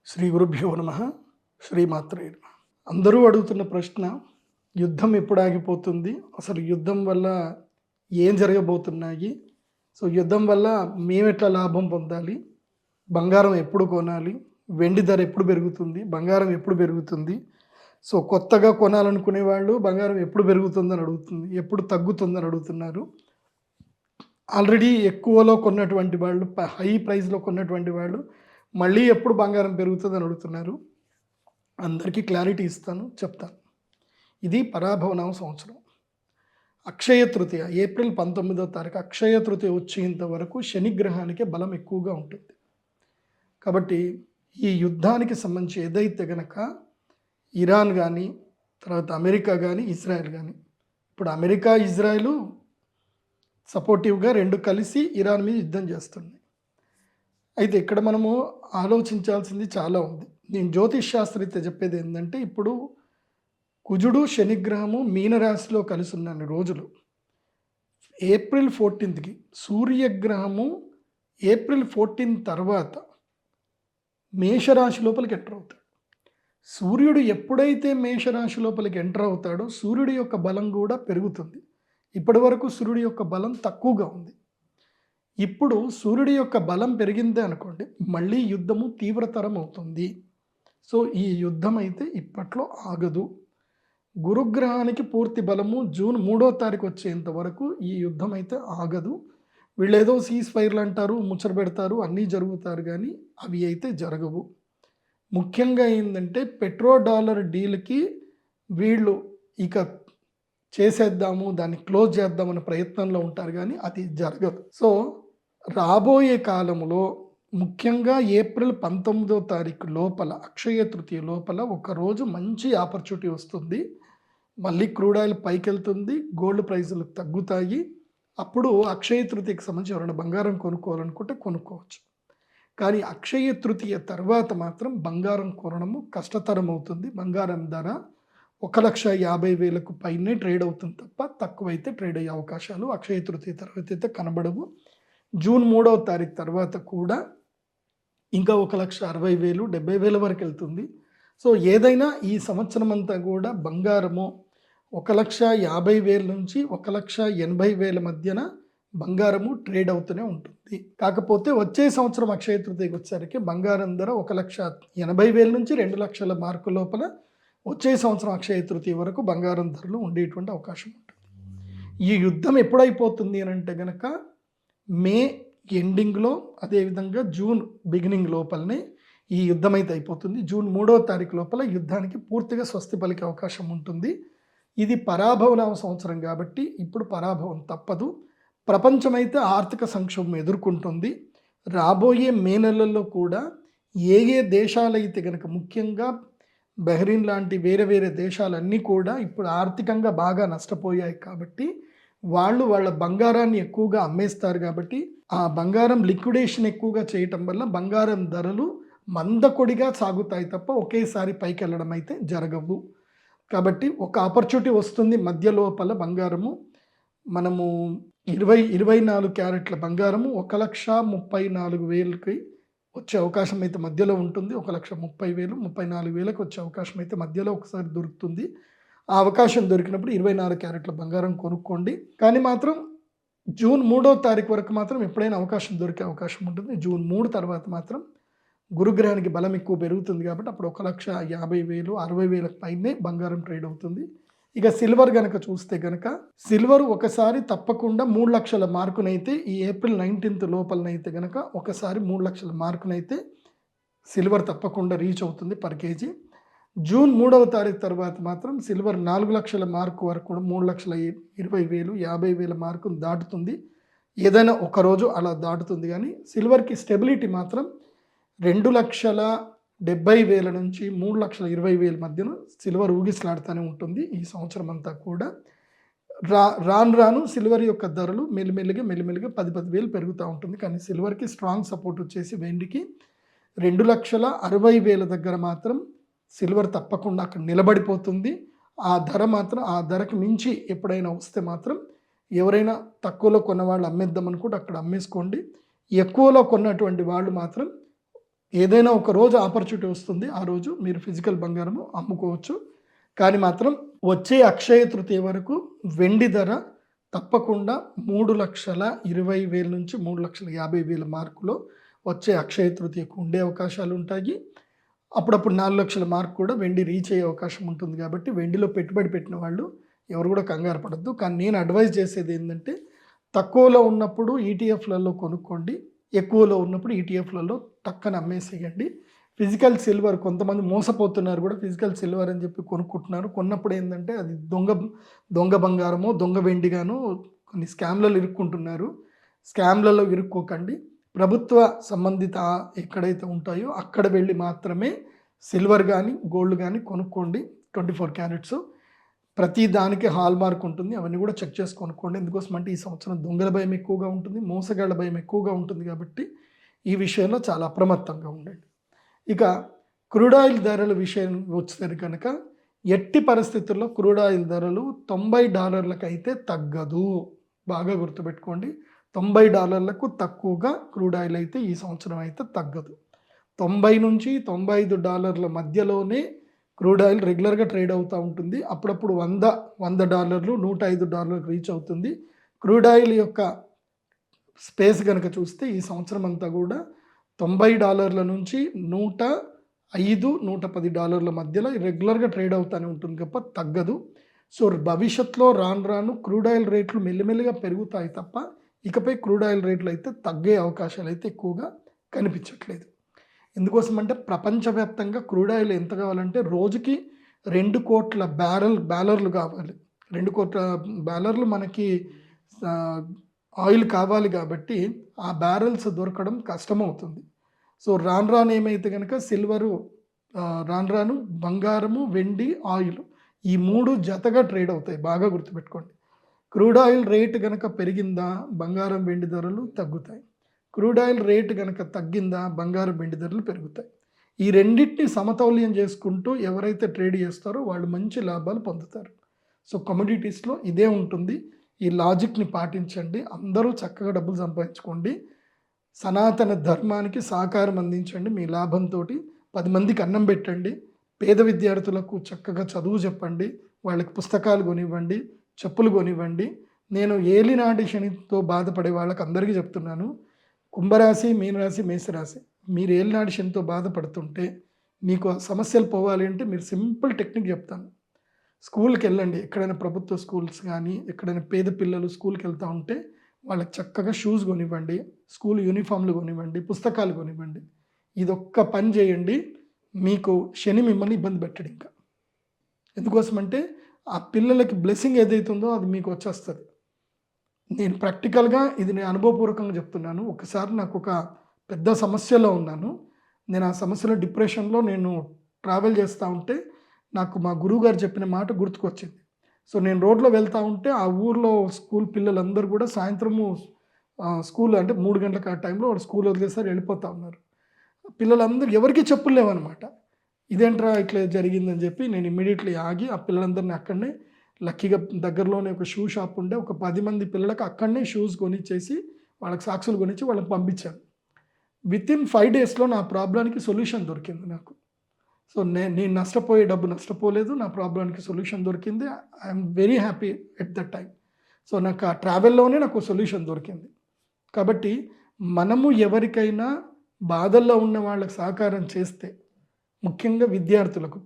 శ్రీ గురుభ్యో నమ. శ్రీమాత్రే నమ. అందరూ అడుగుతున్న ప్రశ్న, యుద్ధం ఎప్పుడు ఆగిపోతుంది, అసలు యుద్ధం వల్ల ఏం జరగబోతున్నాయి, సో యుద్ధం వల్ల మేము ఎట్లా లాభం పొందాలి, బంగారం ఎప్పుడు కొనాలి, వెండి ధర ఎప్పుడు పెరుగుతుంది, బంగారం ఎప్పుడు పెరుగుతుంది, సో కొత్తగా కొనాలనుకునే వాళ్ళు బంగారం ఎప్పుడు పెరుగుతుందని అడుగుతుంది, ఎప్పుడు తగ్గుతుందని అడుగుతున్నారు. ఆల్రెడీ ఎక్కువలో కొన్నటువంటి వాళ్ళు, హై ప్రైస్లో కొన్నటువంటి వాళ్ళు మళ్ళీ ఎప్పుడు బంగారం పెరుగుతుందని అడుగుతున్నారు. అందరికీ క్లారిటీ ఇస్తాను, చెప్తాను. ఇది పరాభవనామ సంవత్సరం. అక్షయ తృతీయ ఏప్రిల్ 19వ తారీఖు అక్షయ తృతీయ వచ్చేంత వరకు శనిగ్రహానికి బలం ఎక్కువగా ఉంటుంది. కాబట్టి ఈ యుద్ధానికి సంబంధించి ఏదైతే గనక ఇరాన్ కానీ, తర్వాత అమెరికా కానీ, ఇజ్రాయెల్ కానీ, ఇప్పుడు అమెరికా ఇజ్రాయెల్ సపోర్టివ్గా రెండు కలిసి ఇరాన్ మీద యుద్ధం చేస్తున్నాయి. అయితే ఇక్కడ మనము ఆలోచించాల్సింది చాలా ఉంది. నేను జ్యోతిష్ శాస్త్రీయత చెప్పేది ఏంటంటే, ఇప్పుడు కుజుడు శనిగ్రహము మీనరాశిలో కలిసి ఉన్న రోజులు ఏప్రిల్ 14కి, సూర్యగ్రహము ఏప్రిల్ 14 తర్వాత మేషరాశి లోపలికి ఎంటర్ అవుతాడు. సూర్యుడు ఎప్పుడైతే మేషరాశి లోపలికి ఎంటర్ అవుతాడో సూర్యుడి యొక్క బలం కూడా పెరుగుతుంది. ఇప్పటి వరకు సూర్యుడి యొక్క బలం తక్కువగా ఉంది. ఇప్పుడు సూర్యుడి యొక్క బలం పెరిగిందే అనుకోండి, మళ్ళీ యుద్ధము తీవ్రతరం అవుతుంది. సో ఈ యుద్ధం అయితే ఇప్పట్లో ఆగదు. గురుగ్రహానికి పూర్తి బలము జూన్ 3వ తారీఖు వచ్చేంత వరకు ఈ యుద్ధం అయితే ఆగదు. వీళ్ళు ఏదో సీజ్ ఫైర్లు అంటారు, ముచ్చట పెడతారు, అన్నీ జరుగుతారు, కానీ అవి అయితే జరగవు. ముఖ్యంగా ఏంటంటే పెట్రో డాలర్ డీల్కి వీళ్ళు ఇక చేసేద్దాము, దాన్ని క్లోజ్ చేద్దామనే ప్రయత్నంలో ఉంటారు, కానీ అది జరగదు. సో రాబోయే కాలంలో ముఖ్యంగా ఏప్రిల్ 19వ తారీఖు లోపల, అక్షయ తృతీయ లోపల ఒకరోజు మంచి ఆపర్చునిటీ వస్తుంది. మళ్ళీ క్రూడ్ ఆయిల్ పైకి వెళ్తుంది, గోల్డ్ ప్రైజులు తగ్గుతాయి. అప్పుడు అక్షయ తృతీయకి సంబంధించి ఎవరైనా బంగారం కొనుక్కోవాలనుకుంటే కొనుక్కోవచ్చు. కానీ అక్షయ తృతీయ తర్వాత మాత్రం బంగారం కొనడము కష్టతరం అవుతుంది. బంగారం ధర 1,50,000 పైనే ట్రేడ్ అవుతుంది తప్ప తక్కువైతే ట్రేడ్ అయ్యే అవకాశాలు అక్షయ తృతీయ తర్వాత అయితే కనబడవు. జూన్ 3వ తారీఖు తర్వాత కూడా ఇంకా 1,60,000, 70,000 వరకు వెళ్తుంది. సో ఏదైనా ఈ సంవత్సరం అంతా కూడా బంగారము 1,50,000 నుంచి 1,80,000 మధ్యన బంగారము ట్రేడ్ అవుతూనే ఉంటుంది. కాకపోతే వచ్చే సంవత్సరం అక్షయ తృతీయకి వచ్చేసరికి బంగారం ధర 1,80,000 నుంచి 2,00,000 మార్కు లోపల వచ్చే సంవత్సరం అక్షయ తృతీయ వరకు బంగారం ధరలు ఉండేటువంటి అవకాశం ఉంటుంది. ఈ యుద్ధం ఎప్పుడైపోతుంది అని అంటే కనుక మే ఎండింగ్లో, అదేవిధంగా జూన్ బిగినింగ్ లోపలనే ఈ యుద్ధం అయితే అయిపోతుంది. జూన్ 3వ తారీఖు లోపల యుద్ధానికి పూర్తిగా స్వస్తి పలికే అవకాశం ఉంటుంది. ఇది పరాభవనామ సంవత్సరం కాబట్టి ఇప్పుడు పరాభవం తప్పదు. ప్రపంచమైతే ఆర్థిక సంక్షోభం ఎదుర్కొంటుంది. రాబోయే మే నెలల్లో కూడా ఏ ఏ దేశాలైతే కనుక, ముఖ్యంగా బహ్రెయిన్ లాంటి వేరే వేరే దేశాలన్నీ కూడా ఇప్పుడు ఆర్థికంగా బాగా నష్టపోయాయి కాబట్టి వాళ్ళ బంగారాన్ని ఎక్కువగా అమ్మేస్తారు. కాబట్టి ఆ బంగారం లిక్విడేషన్ ఎక్కువగా చేయటం వల్ల బంగారం ధరలు మందకొడిగా సాగుతాయి తప్ప ఒకేసారి పైకి వెళ్ళడం అయితే జరగవు. కాబట్టి ఒక ఆపర్చునిటీ వస్తుంది మధ్య లోపల. బంగారము మనము 24 క్యారెట్ల బంగారము 1,34,000కి వచ్చే అవకాశం అయితే మధ్యలో ఉంటుంది. 1,30,000, 34,000కి వచ్చే అవకాశం అయితే మధ్యలో ఒకసారి దొరుకుతుంది. ఆ అవకాశం దొరికినప్పుడు 24 క్యారెట్ల బంగారం కొనుక్కోండి. కానీ మాత్రం జూన్ 3వ తారీఖు వరకు మాత్రం ఎప్పుడైనా అవకాశం దొరికే అవకాశం ఉంటుంది. జూన్ 3 తర్వాత మాత్రం గురుగ్రహానికి బలం ఎక్కువ పెరుగుతుంది కాబట్టి అప్పుడు 1,50,000, 60,000 పైనే బంగారం ట్రేడ్ అవుతుంది. ఇక సిల్వర్ కనుక చూస్తే కనుక సిల్వర్ ఒకసారి తప్పకుండా 3 లక్షల మార్కునైతే ఈ ఏప్రిల్ 19th లోపలనైతే కనుక ఒకసారి 3 లక్షల మార్కునైతే సిల్వర్ తప్పకుండా రీచ్ అవుతుంది పర్ కేజీ. జూన్ 3వ తారీఖు తర్వాత మాత్రం సిల్వర్ 4 లక్షల మార్కు వరకు కూడా 3,20,000, 50,000 మార్కును దాటుతుంది. ఏదైనా ఒకరోజు అలా దాటుతుంది. కానీ సిల్వర్కి స్టెబిలిటీ మాత్రం 2,70,000 నుంచి 3,20,000 మధ్యన సిల్వర్ ఊగిసలాడుతూనే ఉంటుంది ఈ సంవత్సరం అంతా కూడా. రాను సిల్వర్ యొక్క ధరలు మెల్లిమెల్లిగా 10,000 పెరుగుతూ ఉంటుంది. కానీ సిల్వర్కి స్ట్రాంగ్ సపోర్ట్ వచ్చేసి వెండికి 2,60,000 దగ్గర మాత్రం సిల్వర్ తప్పకుండా అక్కడ నిలబడిపోతుంది. ఆ ధర మాత్రం, ఆ ధరకు మించి ఎప్పుడైనా వస్తే మాత్రం ఎవరైనా తక్కువలో కొన్న వాళ్ళు అమ్మేద్దాం అనుకుంటే అక్కడ అమ్మేసుకోండి. ఎక్కువలో కొన్నటువంటి వాళ్ళు మాత్రం ఏదైనా ఒక రోజు ఆపర్చునిటీ వస్తుంది. ఆ రోజు మీరు ఫిజికల్ బంగారము అమ్ముకోవచ్చు. కానీ మాత్రం వచ్చే అక్షయ తృతీయ వరకు వెండి ధర తప్పకుండా 3,20,000 నుంచి 3,50,000 మార్కులో వచ్చే అక్షయ తృతీయకు ఉండే అవకాశాలుంటాయి. అప్పుడప్పుడు 4,00,000 మార్క్ కూడా వెండి రీచ్ అయ్యే అవకాశం ఉంటుంది. కాబట్టి వెండిలో పెట్టుబడి పెట్టిన వాళ్ళు ఎవరు కూడా కంగారు పడొద్దు. కానీ నేను అడ్వైజ్ చేసేది ఏంటంటే తక్కువలో ఉన్నప్పుడు ఈటీఎఫ్‌లలో కొనుక్కోండి. ఎక్కువలో ఉన్నప్పుడు ఈటీఎఫ్‌లలో టక్కన అమ్మేసేయండి. ఫిజికల్ సిల్వర్ కొంతమంది మోసపోతున్నారు కూడా ఫిజికల్ సిల్వర్ అని చెప్పి కొనుక్కుంటున్నారు. కొన్నప్పుడు ఏందంటే అది దొంగ బంగారమో, దొంగ వెండిగానో కొన్ని స్కామ్‌లలో ఇరుక్కుంటున్నారు. స్కామ్‌లలో ఇరుక్కోకండి. ప్రభుత్వ సంబంధిత ఎక్కడైతే ఉంటాయో అక్కడ వెళ్ళి మాత్రమే సిల్వర్ కానీ, గోల్డ్ కానీ కొనుక్కోండి. 24 క్యారెట్స్. ప్రతి దానికి హాల్ మార్క్ ఉంటుంది. అవన్నీ కూడా చెక్ చేసి కొనుక్కోండి. ఎందుకోసం అంటే ఈ సంవత్సరం దొంగల భయం ఎక్కువగా ఉంటుంది. మోసగాళ్ళ భయం ఎక్కువగా ఉంటుంది కాబట్టి ఈ విషయంలో చాలా అప్రమత్తంగా ఉండండి. ఇక క్రూడ్ ఆయిల్ ధరల విషయం వచ్చేసరికి కనుక ఎట్టి పరిస్థితుల్లో క్రూడ్ ఆయిల్ ధరలు $90 అయితే తగ్గదు. బాగా గుర్తుపెట్టుకోండి. $90 తక్కువగా క్రూడ్ ఆయిల్ అయితే ఈ సంవత్సరం అయితే తగ్గదు. 90 నుంచి $95 మధ్యలోనే క్రూడ్ ఆయిల్ రెగ్యులర్గా ట్రేడ్ అవుతూ ఉంటుంది. అప్పుడప్పుడు $100 $105 రీచ్ అవుతుంది. క్రూడ్ ఆయిల్ యొక్క స్పేస్ కనుక చూస్తే ఈ సంవత్సరం అంతా కూడా $90 నుంచి $105 $110 మధ్యలో రెగ్యులర్గా ట్రేడ్ అవుతూనే ఉంటుంది తప్ప తగ్గదు. సో భవిష్యత్తులో రాను క్రూడ్ ఆయిల్ రేట్లు మెల్లిమెల్లిగా పెరుగుతాయి తప్ప ఇకపై క్రూడ్ ఆయిల్ రేట్లు అయితే తగ్గే అవకాశాలు అయితే ఎక్కువగా కనిపించట్లేదు. ఎందుకోసం అంటే ప్రపంచవ్యాప్తంగా క్రూడ్ ఆయిల్ ఎంత కావాలంటే రోజుకి 2 కోట్ల బ్యాలర్లు కావాలి. 2 కోట్ల బ్యాలర్లు మనకి ఆయిల్ కావాలి కాబట్టి ఆ బ్యారెల్స్ దొరకడం కష్టమవుతుంది. సో రాను ఏమైతే కనుక సిల్వరు రాను బంగారము, వెండి, ఆయిల్ ఈ 3 జతగా ట్రేడ్ అవుతాయి. బాగా గుర్తుపెట్టుకోండి. క్రూడ్ ఆయిల్ రేటు కనుక పెరిగిందా బంగారం, వెండి ధరలు తగ్గుతాయి. క్రూడ్ ఆయిల్ రేటు కనుక తగ్గిందా బంగారం, వెండి ధరలు పెరుగుతాయి. ఈ రెండింటిని సమతౌల్యం చేసుకుంటూ ఎవరైతే ట్రేడ్ చేస్తారో వాళ్ళు మంచి లాభాలు పొందుతారు. సో కమోడిటీస్లో ఇదే ఉంటుంది. ఈ లాజిక్ని పాటించండి. అందరూ చక్కగా డబ్బులు సంపాదించుకోండి. సనాతన ధర్మానికి సహకారం అందించండి. మీ లాభంతో 10 మందికి అన్నం పెట్టండి. పేద విద్యార్థులకు చక్కగా చదువు చెప్పండి. వాళ్ళకి పుస్తకాలు కొనివ్వండి, చెప్పులు కొనివ్వండి. నేను ఏలినాటి శనితో బాధపడే వాళ్ళకి అందరికీ చెప్తున్నాను. కుంభరాశి, మీనరాశి, మేషరాశి మీరు ఏలినాటి శనితో బాధపడుతుంటే మీకు సమస్యలు పోవాలి అంటే మీరు సింపుల్ టెక్నిక్ చెప్తాను. స్కూల్కి వెళ్ళండి. ఎక్కడైనా ప్రభుత్వ స్కూల్స్ కానీ ఎక్కడైనా పేద పిల్లలు స్కూల్కి వెళ్తూ ఉంటే వాళ్ళకి చక్కగా షూస్ కొనివ్వండి, స్కూల్ యూనిఫామ్లు కొనివ్వండి, పుస్తకాలు కొనివ్వండి. ఇదొక్క పని చేయండి. మీకు శని మిమ్మల్ని ఇబ్బంది పెట్టడు. ఇంకా ఎందుకోసమంటే ఆ పిల్లలకి బ్లెస్సింగ్ ఏదైతే ఉందో అది మీకు వచ్చేస్తుంది. నేను ప్రాక్టికల్గా ఇది నేను అనుభవపూర్వకంగా చెప్తున్నాను. ఒకసారి నాకు ఒక పెద్ద సమస్యలో ఉన్నాను. నేను ఆ సమస్యలో డిప్రెషన్లో నేను ట్రావెల్ చేస్తూ ఉంటే నాకు మా గురువుగారు చెప్పిన మాట గుర్తుకొచ్చింది. సో నేను రోడ్లో వెళ్తూ ఉంటే ఆ ఊర్లో స్కూల్ పిల్లలందరూ కూడా సాయంత్రము స్కూల్ అంటే 3 గంటలకు ఆ టైంలో వాళ్ళు స్కూల్ వదిలేసారి వెళ్ళిపోతూ ఉన్నారు. పిల్లలందరూ ఎవరికి చెప్పులు లేవన్నమాట. ఇదేంట్రా ఇట్లా జరిగిందని చెప్పి నేను ఇమ్మీడియట్లీ ఆగి ఆ పిల్లలందరినీ అక్కడనే లక్కీగా దగ్గరలోనే ఒక షూ షాప్ ఉండే ఒక 10 మంది పిల్లలకు అక్కడనే షూస్ కొనిచ్చేసి వాళ్ళకి సాక్సులు కొనిచ్చి వాళ్ళకి పంపించాను. వితిన్ 5 డేస్లో నా ప్రాబ్లానికి సొల్యూషన్ దొరికింది నాకు. సో నేను నష్టపోయే డబ్బు నష్టపోలేదు. నా ప్రాబ్లానికి సొల్యూషన్ దొరికింది. I'm very happy at that time. So నాకు ఆ ట్రావెల్లోనే నాకు సొల్యూషన్ దొరికింది. కాబట్టి మనము ఎవరికైనా బాధల్లో ఉన్న వాళ్ళకి సహకారం చేస్తే, ముఖ్యంగా విద్యార్థులకు,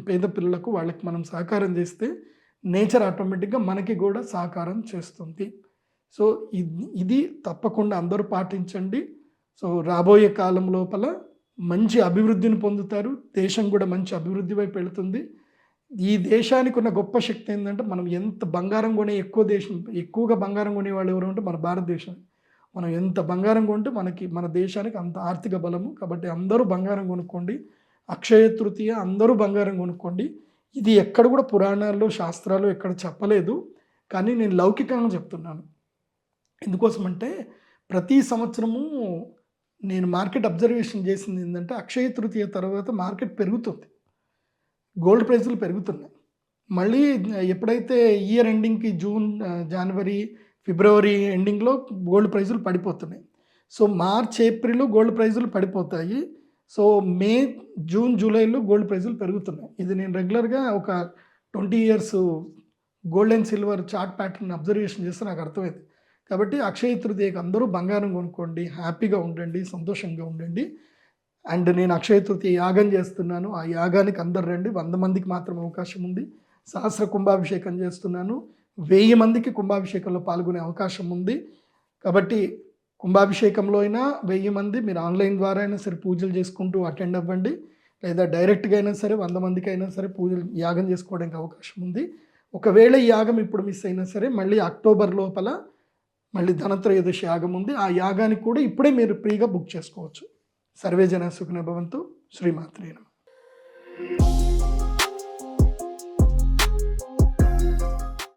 పేద పిల్లలకు వాళ్ళకి మనం సహకారం చేస్తే నేచర్ ఆటోమేటిక్గా మనకి కూడా సహకారం చేస్తుంది. సో ఇది తప్పకుండా అందరూ పాటించండి. సో రాబోయే కాలం లోపల మంచి అభివృద్ధిని పొందుతారు. దేశం కూడా మంచి అభివృద్ధి వైపు వెళుతుంది. ఈ దేశానికి ఉన్న గొప్ప శక్తి ఏంటంటే మనం ఎంత బంగారం కొనే ఎక్కువగా బంగారం కొనే వాళ్ళు ఎవరు అంటే మన భారతదేశం. మనం ఎంత బంగారం కొంటే మన దేశానికి అంత ఆర్థిక బలము. కాబట్టి అందరూ బంగారం కొనుక్కోండి. అక్షయ తృతీయ అందరూ బంగారం కొనుక్కోండి. ఇది ఎక్కడ కూడా పురాణాల్లో, శాస్త్రాలు ఎక్కడ చెప్పలేదు. కానీ నేను లౌకికంగా చెప్తున్నాను. ఎందుకోసమంటే ప్రతి సంవత్సరము నేను మార్కెట్ అబ్జర్వేషన్ చేసింది ఏంటంటే అక్షయ తృతీయ తర్వాత మార్కెట్ పెరుగుతుంది. గోల్డ్ ప్రైజులు పెరుగుతున్నాయి. మళ్ళీ ఎప్పుడైతే ఇయర్ ఎండింగ్కి జూన్, జనవరి, ఫిబ్రవరి ఎండింగ్లో గోల్డ్ ప్రైజులు పడిపోతున్నాయి. సో మార్చ్, ఏప్రిల్ గోల్డ్ ప్రైజులు పడిపోతాయి. సో మే, జూన్, జూలైలో గోల్డ్ ప్రైజులు పెరుగుతున్నాయి. ఇది నేను రెగ్యులర్‌గా ఒక 20 years gold and silver chart pattern observation చేస్తే నాకు అర్థమైంది. కాబట్టి అక్షయ తృతీయకి అందరూ బంగారం కొనుక్కోండి, హ్యాపీగా ఉండండి, సంతోషంగా ఉండండి. అండ్ నేను అక్షయ తృతీయ యాగం చేస్తున్నాను. ఆ యాగానికి అందరు రండి. 100 మందికి మాత్రం అవకాశం ఉంది. సహస్ర కుంభాభిషేకం చేస్తున్నాను. 1000 మందికి కుంభాభిషేకంలో పాల్గొనే అవకాశం ఉంది. కాబట్టి కుంభాభిషేకంలో అయినా 1000 మంది మీరు ఆన్లైన్ ద్వారా అయినా సరే పూజలు చేసుకుంటూ అటెండ్ అవ్వండి. లేదా డైరెక్ట్‌గా అయినా సరే 100 మందికైనా సరే పూజలు యాగం చేసుకోవడానికి అవకాశం ఉంది. ఒకవేళ ఈ యాగం ఇప్పుడు మిస్ అయినా సరే మళ్ళీ అక్టోబర్ లోపల మళ్ళీ ధనత్రయోదశి యాగం ఉంది. ఆ యాగానికి కూడా ఇప్పుడే మీరు ఫ్రీగా బుక్ చేసుకోవచ్చు. సర్వే జన సుఖినో భవంతు. శ్రీమాత్రే నమః.